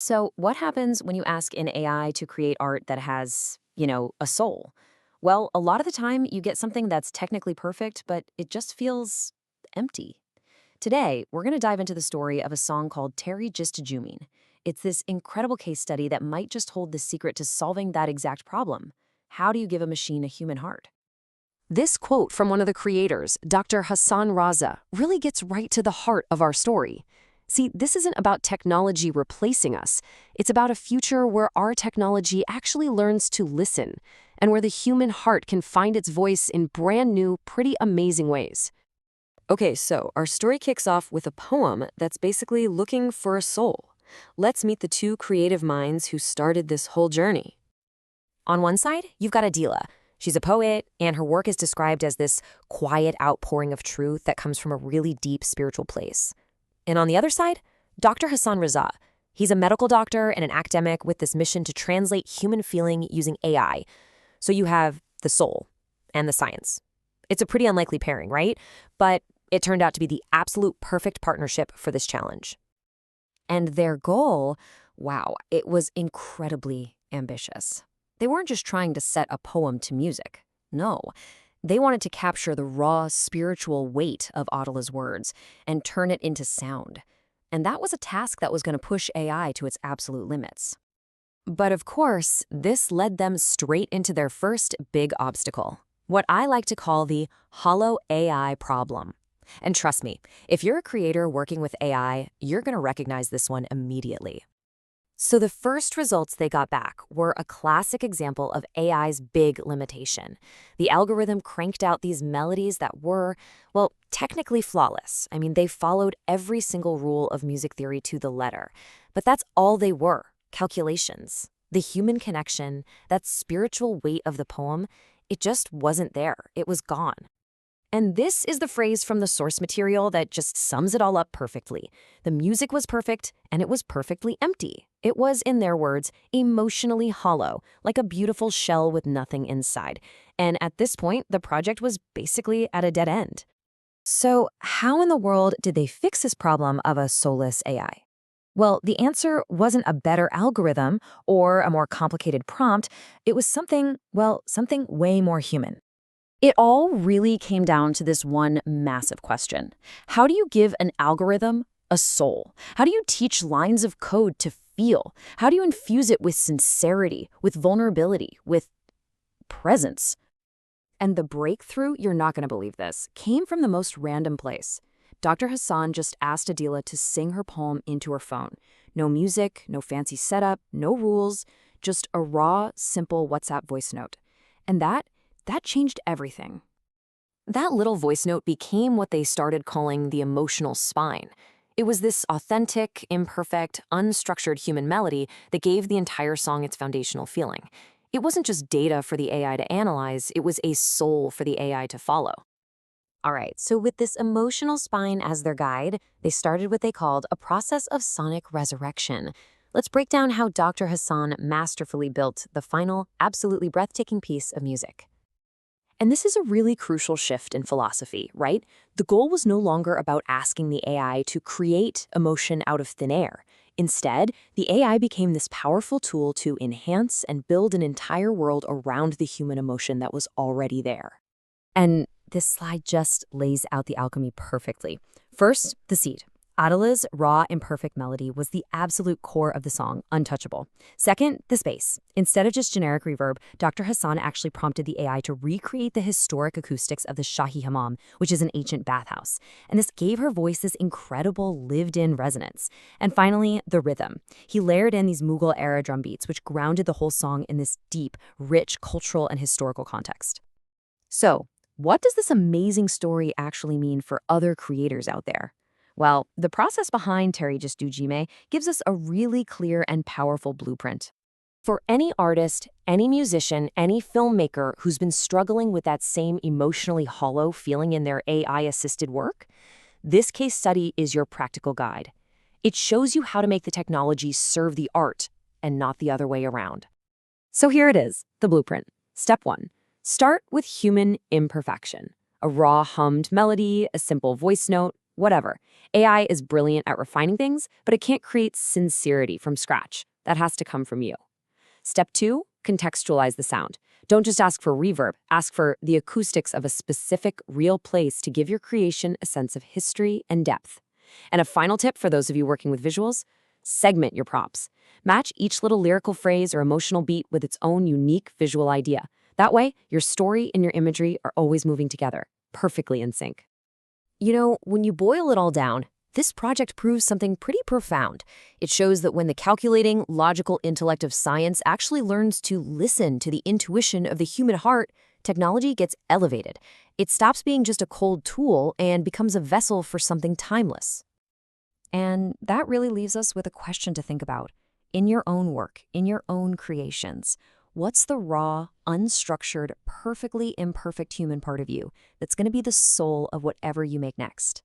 So, what happens when you ask an AI to create art that has, a soul? Well, a lot of the time you get something that's technically perfect, but it just feels empty. Today, we're going to dive into the story of a song called Terry Just Jumin. It's this incredible case study that might just hold the secret to solving that exact problem. How do you give a machine a human heart? This quote from one of the creators, Dr. Hassan Raza, really gets right to the heart of our story. See, this isn't about technology replacing us. It's about a future where our technology actually learns to listen, and where the human heart can find its voice in brand new, pretty amazing ways. Okay, so our story kicks off with a poem that's basically looking for a soul. Let's meet the two creative minds who started this whole journey. On one side, you've got Adila. She's a poet, and her work is described as this quiet outpouring of truth that comes from a really deep spiritual place. And on the other side, Dr. Hassan Raza. He's a medical doctor and an academic with this mission to translate human feeling using AI. So you have the soul and the science. It's a pretty unlikely pairing, right? But it turned out to be the absolute perfect partnership for this challenge. And their goal, wow, it was incredibly ambitious. They weren't just trying to set a poem to music. No, they wanted to capture the raw spiritual weight of Adila's words and turn it into sound. And that was a task that was going to push AI to its absolute limits. But of course, this led them straight into their first big obstacle, what I like to call the hollow AI problem. And trust me, if you're a creator working with AI, you're going to recognize this one immediately. So the first results they got back were a classic example of AI's big limitation. The algorithm cranked out these melodies that were, well, technically flawless. I mean, they followed every single rule of music theory to the letter. But that's all they were, calculations. The human connection, that spiritual weight of the poem, it just wasn't there. It was gone. And this is the phrase from the source material that just sums it all up perfectly. The music was perfect, and it was perfectly empty. It was, in their words, emotionally hollow, like a beautiful shell with nothing inside. And at this point, the project was basically at a dead end. So how in the world did they fix this problem of a soulless AI? Well, the answer wasn't a better algorithm or a more complicated prompt. It was something way more human. It all really came down to this one massive question. How do you give an algorithm a soul? How do you teach lines of code to feel? How do you infuse it with sincerity, with vulnerability, with presence? And the breakthrough, you're not going to believe this, came from the most random place. Dr. Hassan just asked Adila to sing her poem into her phone. No music, no fancy setup, no rules, just a raw, simple WhatsApp voice note. And that changed everything. That little voice note became what they started calling the emotional spine. It was this authentic, imperfect, unstructured human melody that gave the entire song its foundational feeling. It wasn't just data for the AI to analyze, it was a soul for the AI to follow. All right, so with this emotional spine as their guide, they started what they called a process of sonic resurrection. Let's break down how Dr. Hassan masterfully built the final, absolutely breathtaking piece of music. And this is a really crucial shift in philosophy, right? The goal was no longer about asking the AI to create emotion out of thin air. Instead, the AI became this powerful tool to enhance and build an entire world around the human emotion that was already there. And this slide just lays out the alchemy perfectly. First, the seed. Adila's raw, imperfect melody was the absolute core of the song, untouchable. Second, the space. Instead of just generic reverb, Dr. Hassan actually prompted the AI to recreate the historic acoustics of the Shahi Hammam, which is an ancient bathhouse. And this gave her voice this incredible lived-in resonance. And finally, the rhythm. He layered in these Mughal-era drum beats, which grounded the whole song in this deep, rich cultural and historical context. So, what does this amazing story actually mean for other creators out there? Well, the process behind Terry Just Dujime gives us a really clear and powerful blueprint. For any artist, any musician, any filmmaker who's been struggling with that same emotionally hollow feeling in their AI-assisted work, this case study is your practical guide. It shows you how to make the technology serve the art and not the other way around. So here it is, the blueprint. Step 1. Start with human imperfection. A raw hummed melody, a simple voice note, whatever. AI is brilliant at refining things, but it can't create sincerity from scratch. That has to come from you. Step 2, contextualize the sound. Don't just ask for reverb, ask for the acoustics of a specific, real place to give your creation a sense of history and depth. And a final tip for those of you working with visuals, segment your prompts. Match each little lyrical phrase or emotional beat with its own unique visual idea. That way, your story and your imagery are always moving together, perfectly in sync. You know, when you boil it all down, this project proves something pretty profound. It shows that when the calculating, logical intellect of science actually learns to listen to the intuition of the human heart, technology gets elevated. It stops being just a cold tool and becomes a vessel for something timeless. And that really leaves us with a question to think about. In your own work, in your own creations, what's the raw, unstructured, perfectly imperfect human part of you that's going to be the soul of whatever you make next?